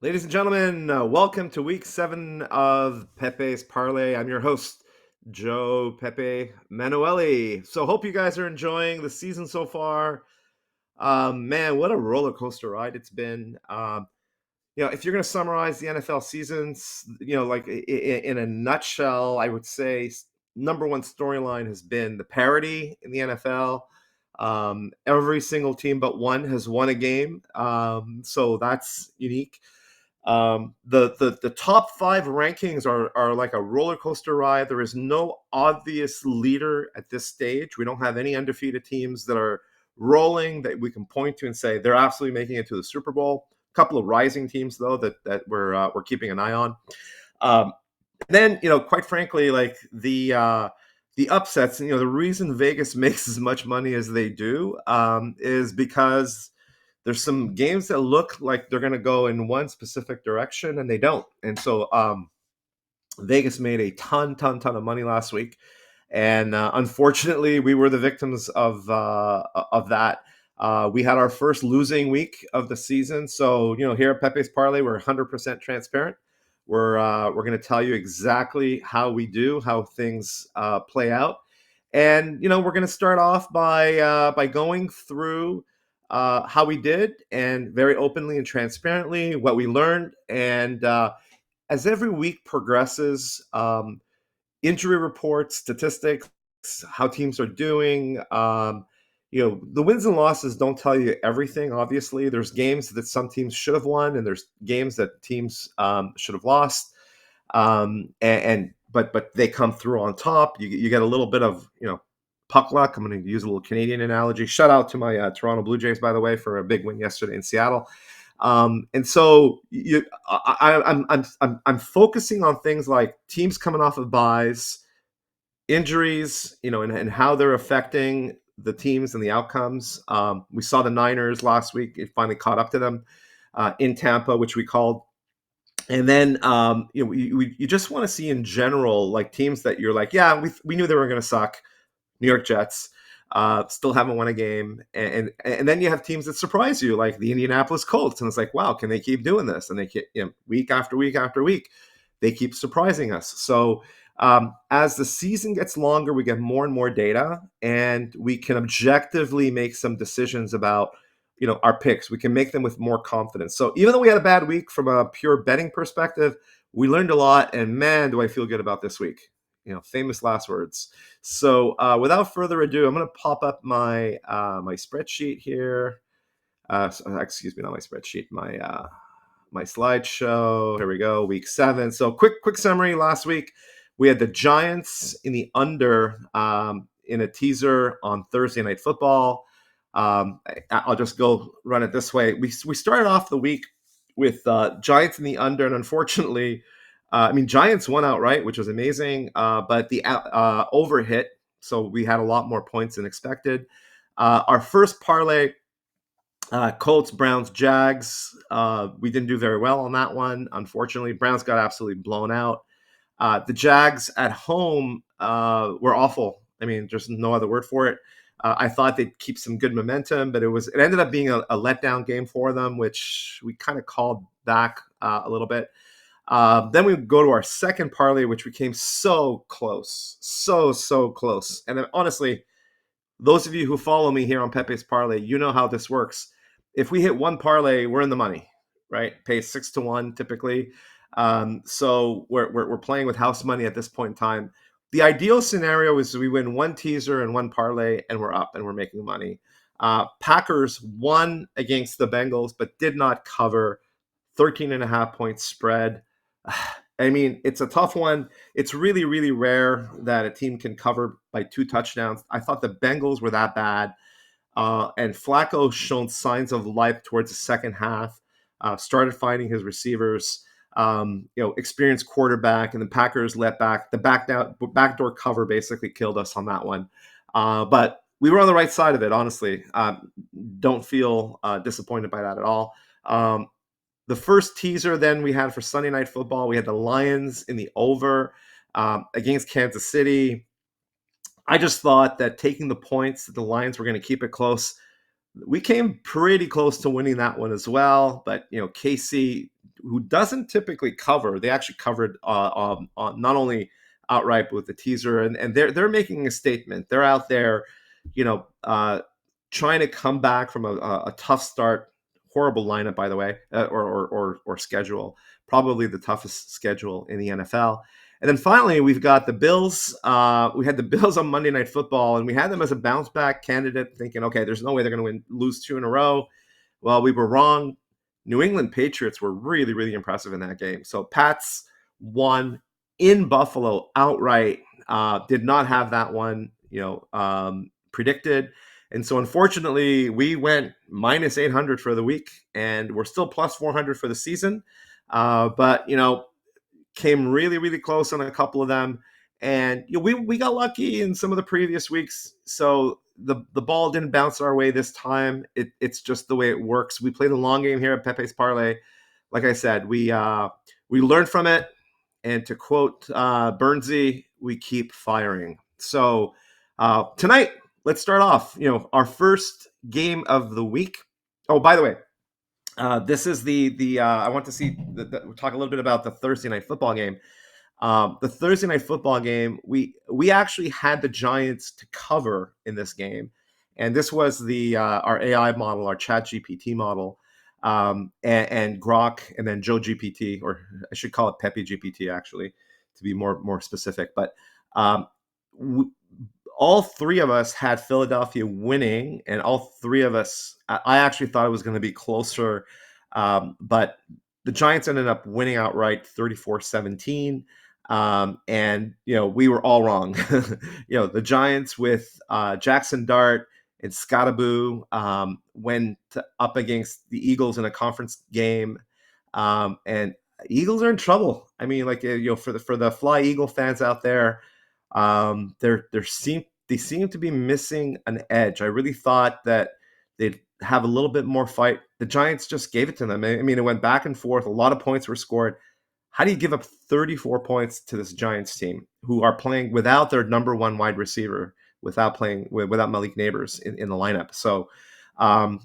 Ladies and gentlemen, welcome to week 7 of Pepe's Parley. I'm your host, Joe Pepe Manuele. So, hope you guys are enjoying the season so far. Man, what a roller coaster ride it's been. If you're going to summarize the NFL seasons, like in a nutshell, I would say number one storyline has been the parity in the NFL. Every single team but one has won a game, so that's unique. The top five rankings are like a roller coaster ride. There is no obvious leader at this stage. We don't have any undefeated teams that are rolling that we can point to and say they're absolutely making it to the Super Bowl. A couple of rising teams though that we're keeping an eye on. Um, then quite frankly, like the upsets. The reason Vegas makes as much money as they do is because there's some games that look like they're going to go in one specific direction and they don't. And so Vegas made a ton of money last week, and unfortunately, we were the victims of that. We had our first losing week of the season, so here at Pepe's Parlay, we're 100% transparent. We're going to tell you exactly how we do, how things play out, and we're going to start off by going through how we did, and very openly and transparently what we learned, and as every week progresses, injury reports, statistics, how teams are doing. The wins and losses don't tell you everything. Obviously, there's games that some teams should have won, and there's games that teams should have lost. But they come through on top. You get a little bit of puck luck. I'm going to use a little Canadian analogy. Shout out to my Toronto Blue Jays, by the way, for a big win yesterday in Seattle. And so I'm focusing on things like teams coming off of buys, injuries, and how they're affecting the teams and the outcomes. We saw the Niners last week; it finally caught up to them in Tampa, which we called. And then you just want to see in general like teams that you're like, yeah, we knew they were going to suck. New York Jets still haven't won a game, and then you have teams that surprise you, like the Indianapolis Colts, and it's like, wow, can they keep doing this? And they keep, week after week after week, they keep surprising us. So as the season gets longer, we get more and more data, and we can objectively make some decisions about our picks. We can make them with more confidence. So even though we had a bad week from a pure betting perspective, we learned a lot, and man, do I feel good about this week. Famous last words. So without further ado, I'm going to pop up my spreadsheet here. Excuse me, not my spreadsheet, my slideshow. Here we go, week 7. So quick summary. Last week we had the Giants in the under in a teaser on Thursday Night Football. I'll just go run it this way. We started off the week with Giants in the under, and unfortunately, Giants won outright, which was amazing, but the over hit, so we had a lot more points than expected. Our first parlay, Colts, Browns, Jags, we didn't do very well on that one. Unfortunately, Browns got absolutely blown out. The Jags at home were awful. There's no other word for it. I thought they'd keep some good momentum, but it ended up being a letdown game for them, which we kind of called back a little bit. Then we go to our second parlay, which became so close, so close. And then honestly, those of you who follow me here on Pepe's Parlay, you know how this works. If we hit one parlay, we're in the money, right? Pay 6-1 typically. So we're playing with house money at this point in time. The ideal scenario is we win one teaser and one parlay, and we're up and we're making money. Packers won against the Bengals, but did not cover. 13.5 point spread. It's a tough one. It's really, really rare that a team can cover by 2 touchdowns. I thought the Bengals were that bad. And Flacco shown signs of life towards the second half, started finding his receivers, experienced quarterback, and the Packers let back. The backdoor cover basically killed us on that one. But we were on the right side of it, honestly. Don't feel disappointed by that at all. The first teaser then we had for Sunday Night Football, we had the Lions in the over against Kansas City. I just thought that taking the points, that the Lions were going to keep it close. We came pretty close to winning that one as well, but KC who doesn't typically cover. They actually covered not only outright but with the teaser, and they're making a statement. They're out there, you know, trying to come back from a tough start. Horrible lineup, by the way, or schedule. Probably the toughest schedule in the NFL. And then finally, we've got the Bills. We had the Bills on Monday Night Football, and we had them as a bounce back candidate, thinking, okay, there's no way they're going to lose 2 in a row. Well, we were wrong. New England Patriots were really, really impressive in that game. So Pats won in Buffalo outright. Did not have that one, predicted. And so unfortunately, we went minus 800 for the week, and we're still plus 400 for the season. But came really, really close on a couple of them. And we got lucky in some of the previous weeks. So the ball didn't bounce our way this time. It's just the way it works. We played a long game here at Pepe's Parley. Like I said, we learned from it. And to quote Bernsey, we keep firing. So tonight, let's start off. Our first game of the week. Oh, by the way, this is the I want to see we'll talk a little bit about the Thursday night football game. The Thursday night football game, we actually had the Giants to cover in this game, and this was the our AI model, our Chat GPT model, and Grok, and then Joe GPT, or I should call it Pepe GPT actually, to be more specific. But all three of us had Philadelphia winning, and all three of us, I actually thought it was going to be closer, but the Giants ended up winning outright 34-17. And we were all wrong. The Giants with Jackson Dart and Scottaboo went up against the Eagles in a conference game, and Eagles are in trouble. I mean, for the Fly Eagle fans out there, they seem to be missing an edge. I really thought that they'd have a little bit more fight. The Giants just gave it to them. I mean, it went back and forth. A lot of points were scored. How do you give up 34 points to this Giants team who are playing without their number one wide receiver, without Malik Neighbors in the lineup? So a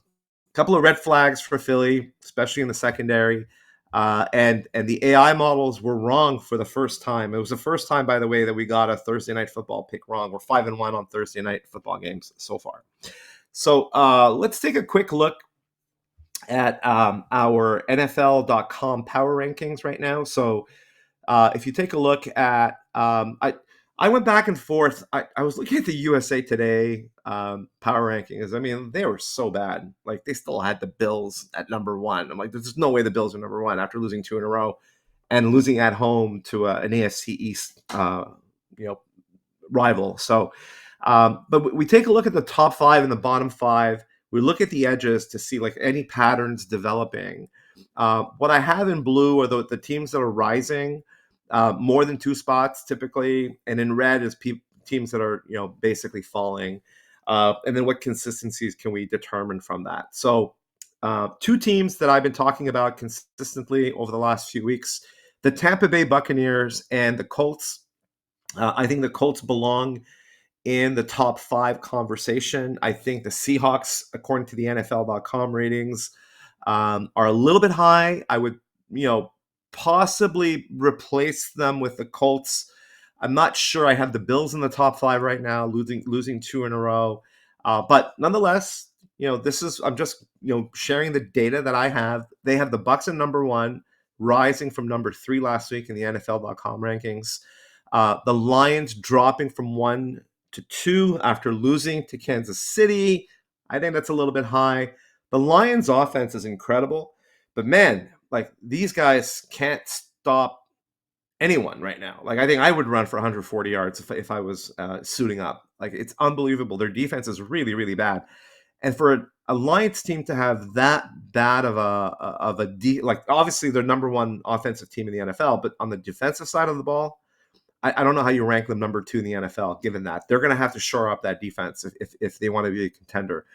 couple of red flags for Philly, especially in the secondary. And the AI models were wrong for the first time. It was the first time, by the way, that we got a Thursday night football pick wrong. We're 5-1 on Thursday night football games so far. So let's take a quick look at our NFL.com power rankings right now. So if you take a look at, I went back and forth. I was looking at the USA Today power rankings. I mean, they were so bad. Like, they still had the Bills at number one. I'm like, there's no way the Bills are number one after losing 2 in a row and losing at home to an AFC East, rival. So, but we take a look at the top 5 and the bottom 5. We look at the edges to see any patterns developing. What I have in blue are the teams that are rising more than 2 spots typically, and in red is teams that are basically falling. And then what consistencies can we determine from that? So 2 teams that I've been talking about consistently over the last few weeks: the Tampa Bay Buccaneers and the Colts. I think the Colts belong in the top 5 conversation. I think the Seahawks, according to the NFL.com ratings, are a little bit high. I would, possibly replace them with the Colts. I'm not sure I have the Bills in the top 5 right now, losing 2 in a row. But nonetheless, I'm just, sharing the data that I have. They have the Bucs at number 1, rising from number 3 last week in the NFL.com rankings. The Lions dropping from 1 to 2 after losing to Kansas City. I think that's a little bit high. The Lions offense is incredible, but man, these guys can't stop anyone right now. I think I would run for 140 yards if I was suiting up. It's unbelievable. Their defense is really, really bad. And for a Lions team to have that bad of obviously they're number 1 offensive team in the NFL, but on the defensive side of the ball, I don't know how you rank them number 2 in the NFL, given that they're going to have to shore up that defense if they want to be a contender.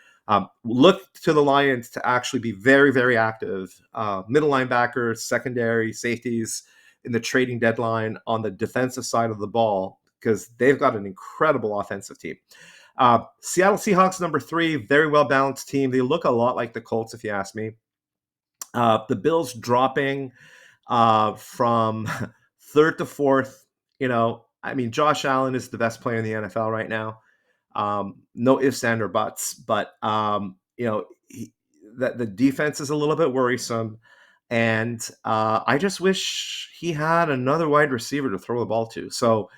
Look to the Lions to actually be very, very active. Middle linebackers, secondary, safeties in the trading deadline on the defensive side of the ball, because they've got an incredible offensive team. Seattle Seahawks, number 3, very well-balanced team. They look a lot like the Colts, if you ask me. The Bills dropping from third to fourth. I mean, Josh Allen is the best player in the NFL right now. No ifs, and or buts, but that the defense is a little bit worrisome, and I just wish he had another wide receiver to throw the ball to. So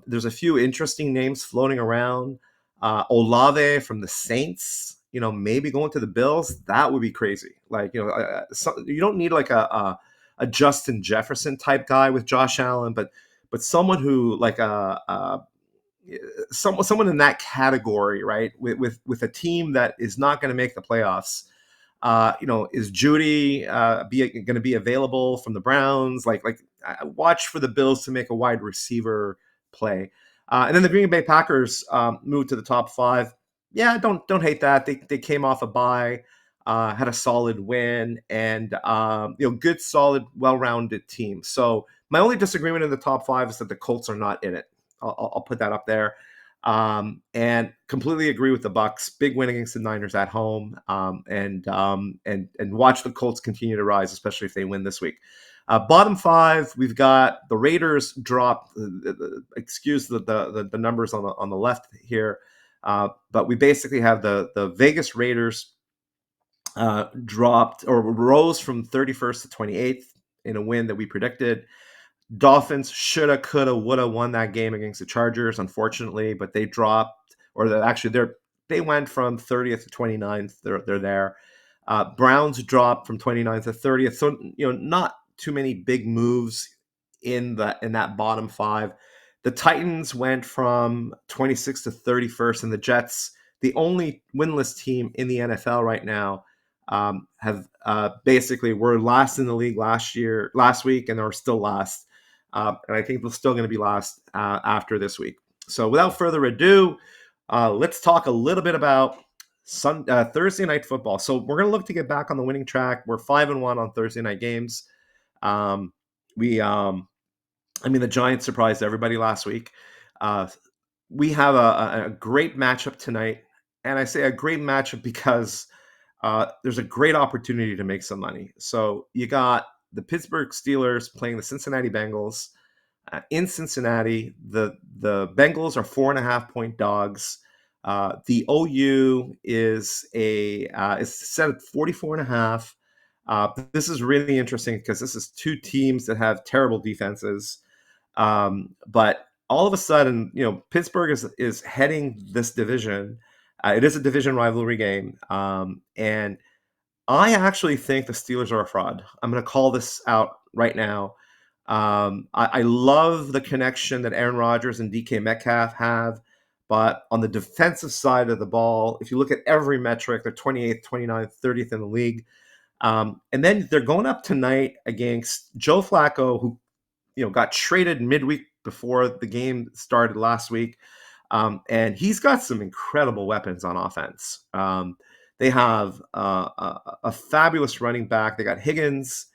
there's a few interesting names floating around. Olave from the Saints, maybe going to the Bills. That would be crazy. Like, you don't need like a Justin Jefferson type guy with Josh Allen, but someone who like someone in that category, right? With a team that is not going to make the playoffs. Is Judy going to be available from the Browns? Watch for the Bills to make a wide receiver play, and then the Green Bay Packers moved to the top five. Yeah, don't hate that. They came off a bye, had a solid win, and good, solid, well-rounded team. So my only disagreement in the top five is that the Colts are not in it. I'll put that up there. And completely agree with the Bucks. Big win against the Niners at home, and watch the Colts continue to rise, especially if they win this week. Bottom five, we've got the Raiders drop. Excuse the numbers on the left here, but we basically have the Vegas Raiders dropped or rose from 31st to 28th in a win that we predicted. Dolphins shoulda, coulda, woulda won that game against the Chargers, unfortunately, but they dropped, they went from 30th to 29th. They're there. Browns dropped from 29th to 30th. So not too many big moves in that bottom five. The Titans went from 26th to 31st, and the Jets, the only winless team in the NFL right now, have basically were last in the league last week, and are still last. And I think they're still going to be last after this week. So without further ado, let's talk a little bit about Thursday night football. So we're going to look to get back on the winning track. We're 5-1 on Thursday night games. The Giants surprised everybody last week. We have a great matchup tonight. And I say a great matchup because there's a great opportunity to make some money. So you got the Pittsburgh Steelers playing the Cincinnati Bengals in Cincinnati. The Bengals are 4.5-point dogs. The OU is set at 44.5. This is really interesting because this is two teams that have terrible defenses. But all of a sudden, Pittsburgh is heading this division. It is a division rivalry game, and I actually think the Steelers are a fraud. I'm going to call this out right now. I love the connection that Aaron Rodgers and DK Metcalf have, but on the defensive side of the ball, if you look at every metric, they're 28th, 29th, 30th in the league. And then they're going up tonight against Joe Flacco, who got traded midweek before the game started last week. And he's got some incredible weapons on offense. They have a fabulous running back. They got Higgins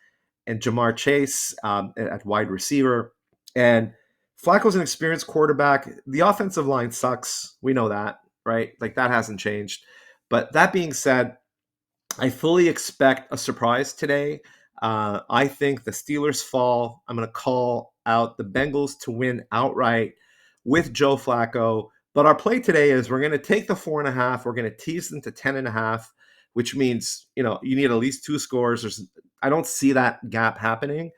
and Jamar Chase at wide receiver. And Flacco's an experienced quarterback. The offensive line sucks. We know that, right? Like, that hasn't changed. But that being said, I fully expect a surprise today. I think the Steelers fall. I'm going to call out the Bengals to win outright with Joe Flacco. But our play today is we're going to take the 4.5. We're going to tease them to 10.5, which means, you need at least two scores. I don't see that gap happening.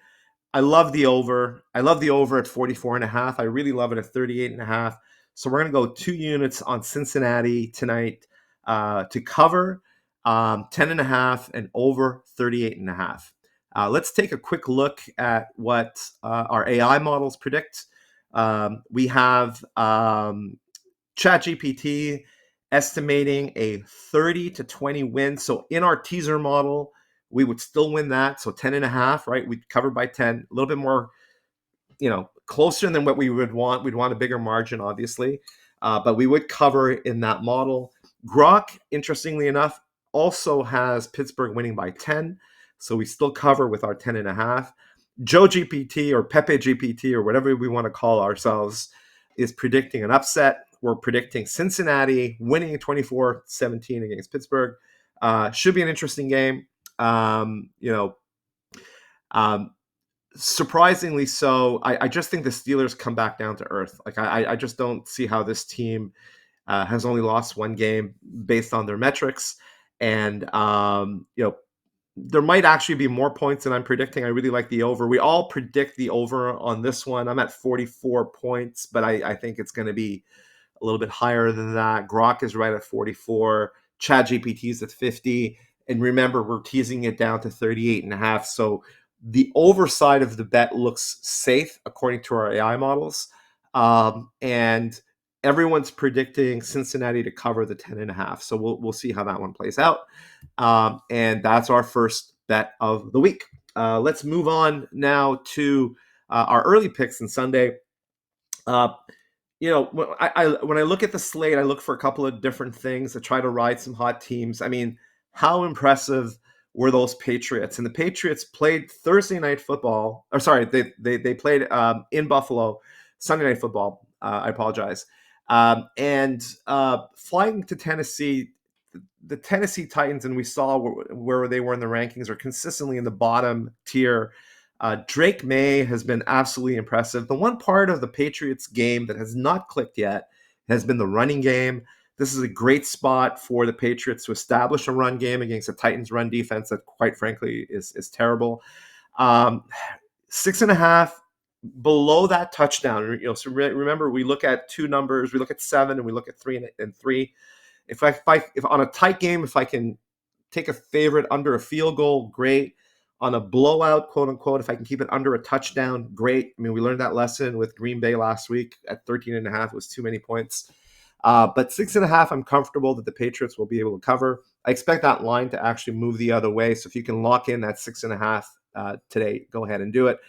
I love the over. I love the over at 44.5. I really love it at 38.5. So we're going to go 2 units on Cincinnati tonight to cover 10.5 and over 38.5. Let's take a quick look at what our AI models predict. We have ChatGPT estimating a 30 to 20 win. So in our teaser model, we would still win that. So 10.5, right? We'd cover by 10, a little bit more, closer than what we would want. We'd want a bigger margin, obviously, but we would cover in that model. Grok, interestingly enough, also has Pittsburgh winning by 10. So we still cover with our 10.5. Joe GPT or Peppe GPT or whatever we want to call ourselves is predicting an upset. We're predicting Cincinnati winning 24-17 against Pittsburgh. Should be an interesting game. You know, um, surprisingly so. I just think the Steelers come back down to earth. Like I just don't see how this team has only lost one game based on their metrics, and there might actually be more points than I'm predicting. I really like the over. We all predict the over on this one. I'm at 44 points, but I think it's going to be a little bit higher than that. Grok is right at 44. Chad GPT is at 50. And remember, we're teasing it down to 38 and a half. So the overside of the bet looks safe according to our AI models. And everyone's predicting Cincinnati to cover the 10 and a half. So we'll see how that one plays out. And that's our first bet of the week. Let's move on now to our early picks on Sunday. When I look at the slate, I look for a couple of different things to try to ride some hot teams. I mean, how impressive were those Patriots? And the Patriots played Thursday night football. Or sorry, they played in Buffalo Sunday night football. I apologize. And flying to Tennessee, the Tennessee Titans, and we saw where they were in the rankings, are consistently in the bottom tier. Drake May has been absolutely impressive. The one part of the Patriots game that has not clicked yet has been the running game. This is a great spot for the Patriots to establish a run game against the Titans' run defense that, quite frankly, is terrible. 6.5 below that touchdown. So remember, we look at two numbers. We look at 7 and we look at 3 and 3. If on a tight game, if I can take a favorite under a field goal, great. On a blowout, quote unquote, if I can keep it under a touchdown, great. I mean, we learned that lesson with Green Bay last week at 13 and a half. It was too many points. But 6.5, I'm comfortable that the Patriots will be able to cover. I expect that line to actually move the other way. So if you can lock in that 6.5 today, go ahead and do it.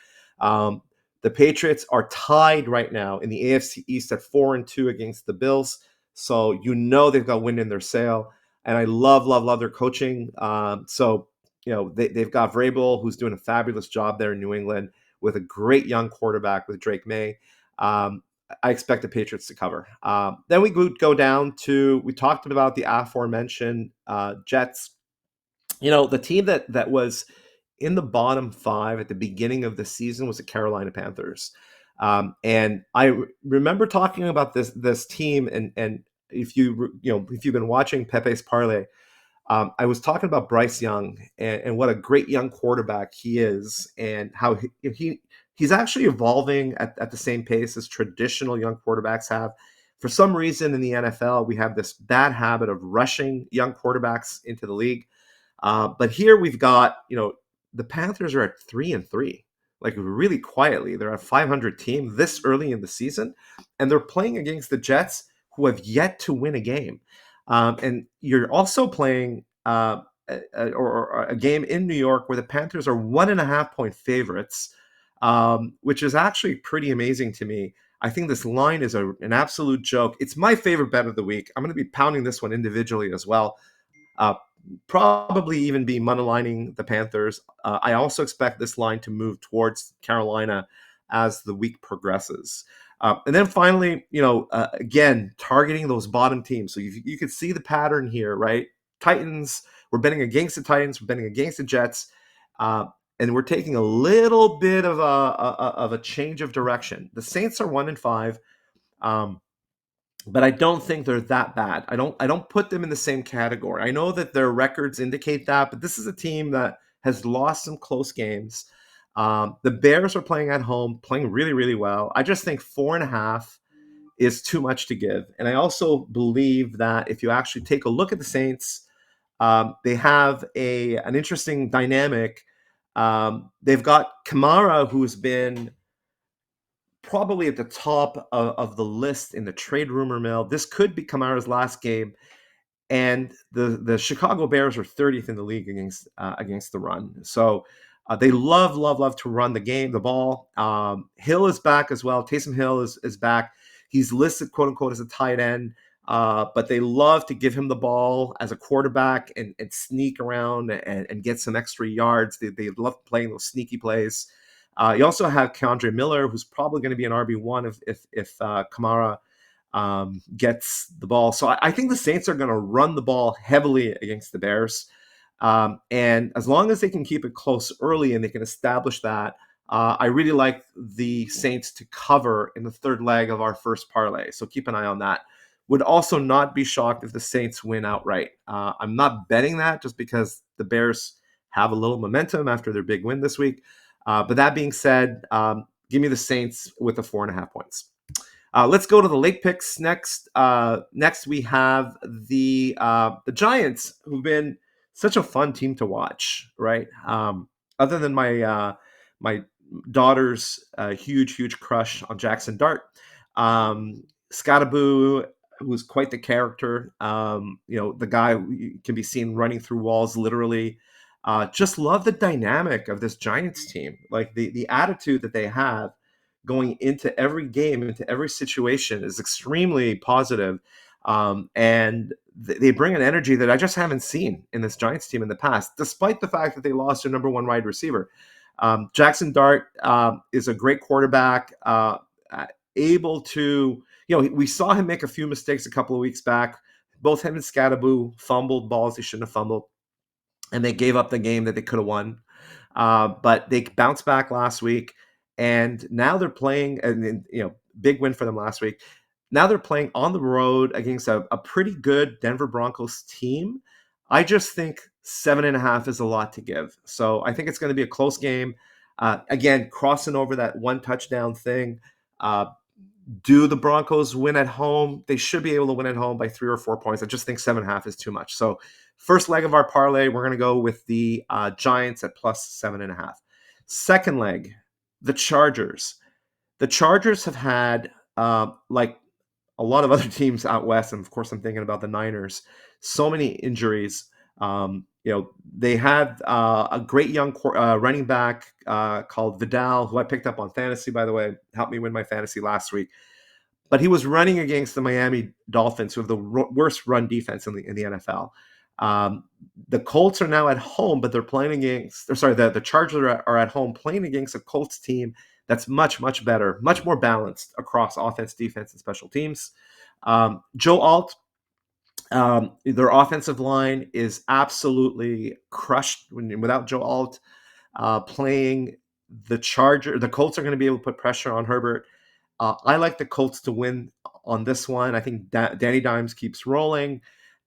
The Patriots are tied right now in the AFC East at 4-2 against the Bills. So they've got wind in their sail. And I love their coaching. They've got Vrabel, who's doing a fabulous job there in New England with a great young quarterback with Drake May. I expect the Patriots to cover. Then we go down to, we talked about the aforementioned Jets. The team that was in the bottom 5 at the beginning of the season was the Carolina Panthers. And I remember talking about this team, and if you've been watching Pepe's Parley, I was talking about Bryce Young and what a great young quarterback he is, and how he's actually evolving at the same pace as traditional young quarterbacks have. For some reason in the NFL, we have this bad habit of rushing young quarterbacks into the league. But here we've got, the Panthers are at 3-3, like really quietly. They're a 500 team this early in the season, and they're playing against the Jets, who have yet to win a game. And you're also playing a game in New York where the Panthers are 1.5 point favorites, which is actually pretty amazing to me. I think this line is an absolute joke. It's my favorite bet of the week. I'm going to be pounding this one individually as well. Probably even be moneylining the Panthers. I also expect this line to move towards Carolina as the week progresses. And then finally, again, targeting those bottom teams. So you can see the pattern here, right? Titans, we're betting against the Titans, we're betting against the Jets, and we're taking a little bit of a change of direction. The Saints are 1-5, but I don't think they're that bad. I don't put them in the same category. I know that their records indicate that, but this is a team that has lost some close games. The Bears are playing at home, playing really, really well. I just think 4.5 is too much to give. And I also believe that if you actually take a look at the Saints, they have an interesting dynamic. They've got Kamara, who's been probably at the top of the list in the trade rumor mill. This could be Kamara's last game. And the Chicago Bears are 30th in the league against the run. So they love to run the ball. Hill is back as well. Taysom Hill is back. He's listed, quote unquote, as a tight end, but they love to give him the ball as a quarterback and sneak around and get some extra yards. They love playing those sneaky plays. You also have Keandre Miller, who's probably going to be an RB1 if Kamara gets the ball. So I think the Saints are going to run the ball heavily against the Bears. And as long as they can keep it close early and they can establish that, I really like the Saints to cover in the third leg of our first parlay. So keep an eye on that. Would also not be shocked if the Saints win outright. I'm not betting that just because the Bears have a little momentum after their big win this week. But that being said, give me the Saints with the 4.5 points. Let's go to the late picks next. Next, we have the Giants, who've been such a fun team to watch, right? Other than my daughter's huge crush on Jackson Dart, Scottaboo, who's quite the character. The guy who can be seen running through walls, literally. Just love the dynamic of this Giants team, like the attitude that they have going into every game, into every situation is extremely positive. And they bring an energy that I just haven't seen in this Giants team in the past, despite the fact that they lost their number one wide receiver. Jackson Dart is a great quarterback, able to, we saw him make a few mistakes a couple of weeks back. Both him and Scattaboo fumbled balls they shouldn't have fumbled, and they gave up the game that they could have won. But they bounced back last week, and now they're playing, and big win for them last week. Now they're playing on the road against a pretty good Denver Broncos team. I just think 7.5 is a lot to give. So I think it's going to be a close game. Again, crossing over that one touchdown thing. Do the Broncos win at home? They should be able to win at home by 3 or 4 points. I just think 7.5 is too much. So first leg of our parlay, we're going to go with the Giants at plus 7.5. Second leg, the Chargers. The Chargers have had, like a lot of other teams out west, and of course I'm thinking about the Niners, so many injuries. They had a great young running back called Vidal, who I picked up on fantasy, by the way, helped me win my fantasy last week. But he was running against the Miami Dolphins, who have the worst run defense in the NFL. The Colts are now at home, but they're playing against, the Chargers are at home playing against a Colts team that's much better, much more balanced across offense, defense, and special teams. Joe Alt, their offensive line is absolutely crushed without Joe Alt playing the Colts are going to be able to put pressure on Herbert. I like the Colts to win on this one. I think Danny Dimes keeps rolling,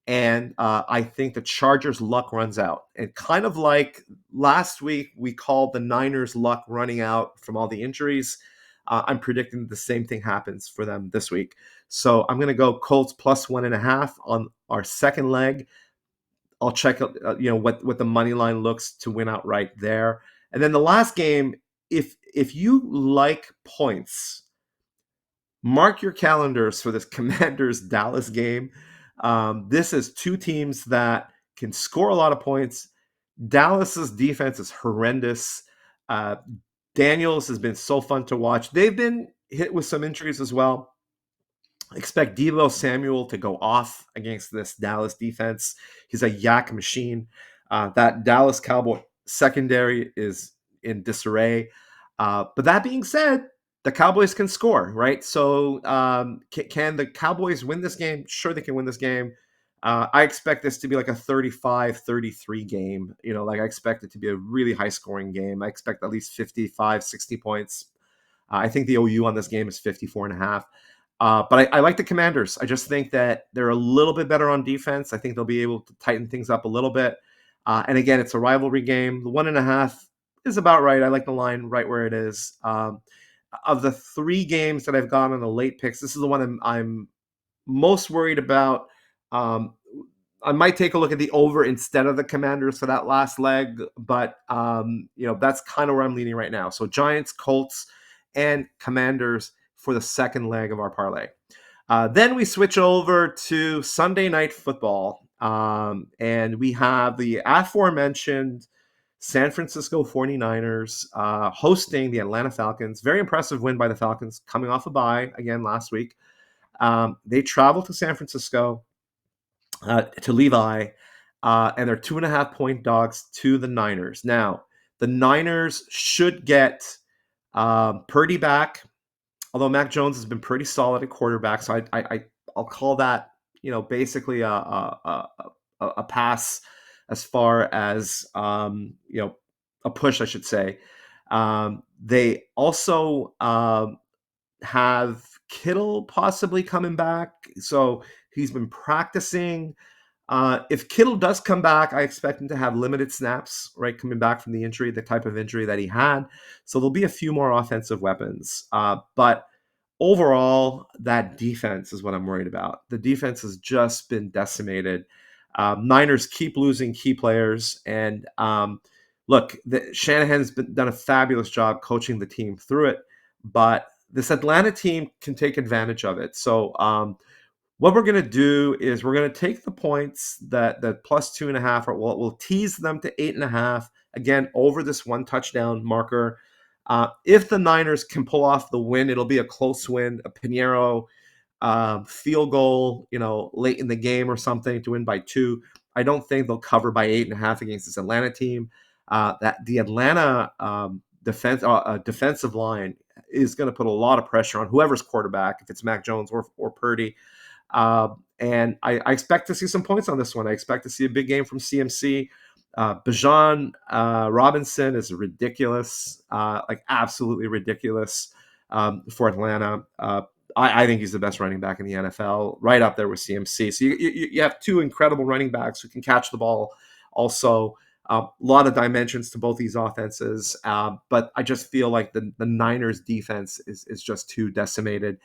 and I think the Chargers' luck runs out. And kind of like last week, we called the Niners' luck running out from all the injuries. I'm predicting the same thing happens for them this week. So I'm going to go Colts plus 1.5 on our second leg. I'll check out, what the money line looks to win outright there. And then the last game, if you like points, mark your calendars for this Commanders Dallas game. This is two teams that can score a lot of points. Dallas's defense is horrendous. Daniels has been so fun to watch. They've been hit with some injuries as well. Expect Deebo Samuel to go off against this Dallas defense. He's a yak machine. That Dallas Cowboy secondary is in disarray. But that being said, the Cowboys can score, right? So can the Cowboys win this game? Sure, they can win this game. I expect this to be like a 35-33 game. I expect it to be a really high-scoring game. I expect at least 55, 60 points. I think the OU on this game is 54.5. But I like the Commanders. I just think that they're a little bit better on defense. I think they'll be able to tighten things up a little bit. And again, it's a rivalry game. The 1.5 is about right. I like the line right where it is. Of the 3 games that I've gone on the late picks, this is the one I'm most worried about. I might take a look at the over instead of the Commanders for that last leg, but that's kind of where I'm leaning right now. So Giants, Colts, and Commanders for the second leg of our parlay. Then we switch over to Sunday Night Football, and we have the aforementioned San Francisco 49ers hosting the Atlanta Falcons. Very impressive win by the Falcons, coming off a bye again last week. They travel to San Francisco to Levi, and they're 2.5-point dogs to the Niners. Now, the Niners should get Purdy back, although Mac Jones has been pretty solid at quarterback. So I'll call that basically a pass as far as a push, I should say. They also have Kittle possibly coming back, so he's been practicing. If Kittle does come back, I expect him to have limited snaps, right? Coming back from the injury, the type of injury that he had. So there'll be a few more offensive weapons. But overall, that defense is what I'm worried about. The defense has just been decimated. Niners keep losing key players. And look, Shanahan's done a fabulous job coaching the team through it. But this Atlanta team can take advantage of it. So, what we're going to do is we're going to take the points that plus 2.5, or we'll tease them to 8.5 again over this one touchdown marker. If the Niners can pull off the win, it'll be a close win, a Pinheiro field goal, late in the game or something to win by 2. I don't think they'll cover by 8.5 against this Atlanta team. That the Atlanta defensive line is going to put a lot of pressure on whoever's quarterback, if it's Mac Jones or Purdy. And I expect to see some points on this one. I expect to see a big game from CMC. Bijan Robinson is ridiculous, like absolutely ridiculous for Atlanta. I think he's the best running back in the NFL, right up there with CMC. So you have two incredible running backs who can catch the ball. Also, a lot of dimensions to both these offenses, but I just feel like the Niners defense is just too decimated.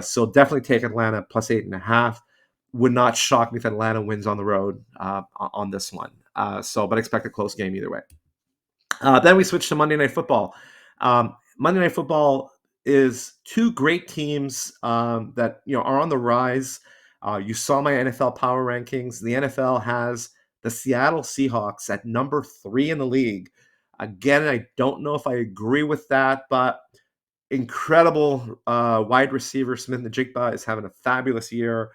So definitely take Atlanta plus 8.5. Would not shock me if Atlanta wins on the road on this one. But expect a close game either way. Then we switch to Monday Night Football. Monday Night Football is two great teams that are on the rise. You saw my NFL power rankings. The NFL has the Seattle Seahawks at number 3 in the league. Again, I don't know if I agree with that, but incredible wide receiver Smith-Njigba is having a fabulous year.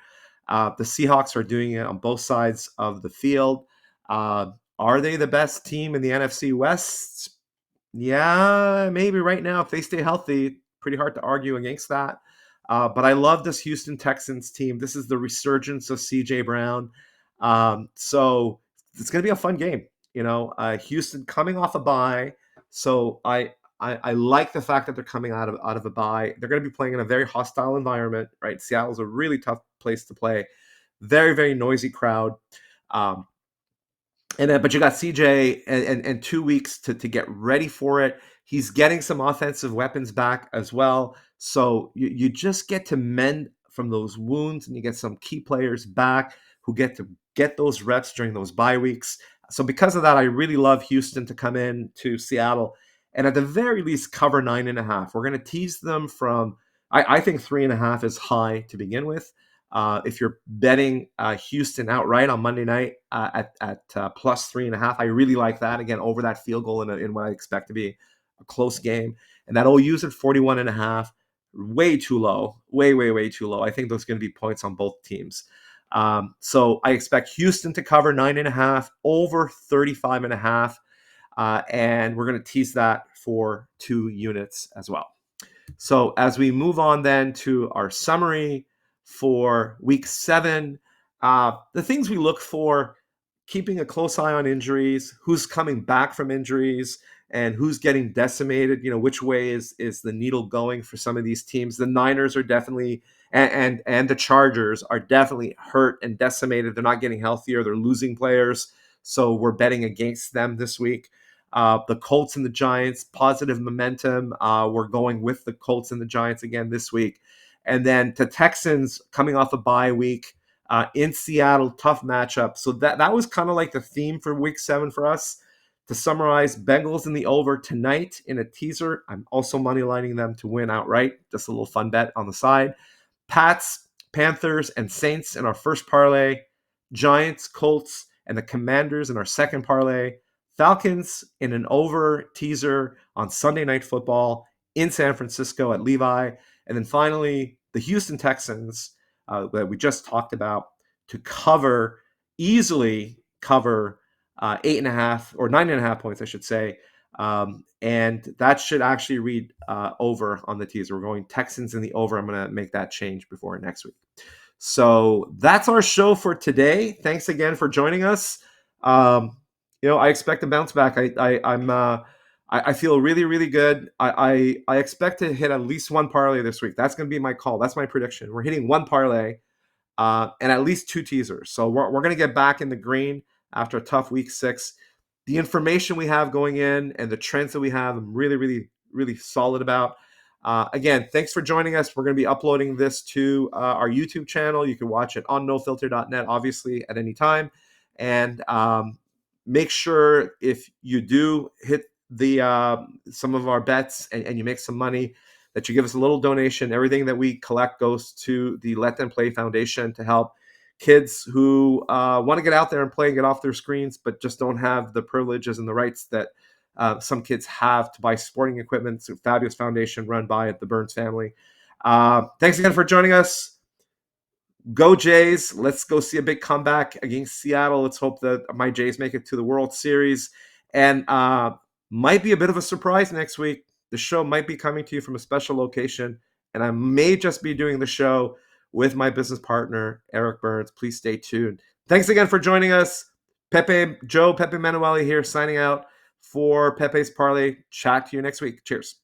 The Seahawks are doing it on both sides of the field. Are they the best team in the NFC West? Yeah, maybe right now if they stay healthy. Pretty hard to argue against that. But I love this Houston Texans team. This is the resurgence of C.J. Brown. So it's going to be a fun game. Houston coming off a bye. So I like the fact that they're coming out of a bye. They're going to be playing in a very hostile environment, right? Seattle's a really tough place to play. Very, very noisy crowd. But you got CJ and 2 weeks to get ready for it. He's getting some offensive weapons back as well. So you just get to mend from those wounds, and you get some key players back who get to get those reps during those bye weeks. So because of that, I really love Houston to come in to Seattle and at the very least cover 9.5. We're going to tease them from, I think 3.5 is high to begin with. If you're betting Houston outright on Monday night at plus 3.5, I really like that. Again, over that field goal in what I expect to be a close game. And that OU's at 41.5, way too low, way too low. I think there's going to be points on both teams. So I expect Houston to cover 9.5, over 35.5. And we're going to tease that for 2 units as well. So as we move on then to our summary for week 7, the things we look for: keeping a close eye on injuries, who's coming back from injuries, and who's getting decimated. Which way is the needle going for some of these teams? The Niners are definitely, and the Chargers are definitely hurt and decimated. They're not getting healthier. They're losing players. So we're betting against them this week. The Colts and the Giants, positive momentum. We're going with the Colts and the Giants again this week. And then the Texans coming off a bye week in Seattle, tough matchup. So that was kind of like the theme for week 7 for us. To summarize, Bengals in the over tonight in a teaser. I'm also moneylining them to win outright. Just a little fun bet on the side. Pats, Panthers, and Saints in our first parlay. Giants, Colts, and the Commanders in our second parlay. Falcons in an over teaser on Sunday Night Football in San Francisco at Levi. And then finally, the Houston Texans that we just talked about to easily cover 8.5 or 9.5 points, I should say. And that should actually read over on the teaser. We're going Texans in the over. I'm going to make that change before next week. So that's our show for today. Thanks again for joining us. I expect to bounce back. I feel really, really good. I expect to hit at least one parlay this week. That's going to be my call. That's my prediction. We're hitting one parlay and at least two teasers. So we're going to get back in the green after a tough week 6. The information we have going in and the trends that we have, I'm really, really, really solid about. Again, thanks for joining us. We're going to be uploading this to our YouTube channel. You can watch it on nofilter.net, obviously, at any time. And make sure if you do hit the some of our bets and you make some money, that you give us a little donation. Everything that we collect goes to the Let Them Play Foundation to help kids who want to get out there and play and get off their screens, but just don't have the privileges and the rights that some kids have to buy sporting equipment. It's a fabulous foundation run by the Burns family. Thanks again for joining us. Go Jays. Let's go see a big comeback against Seattle. Let's hope that my Jays make it to the World Series. And might be a bit of a surprise next week. The show might be coming to you from a special location, and I may just be doing the show with my business partner, Eric Burns. Please stay tuned. Thanks again for joining us. Peppe Manuele here, signing out for Pepe's Parley. Chat to you next week. Cheers.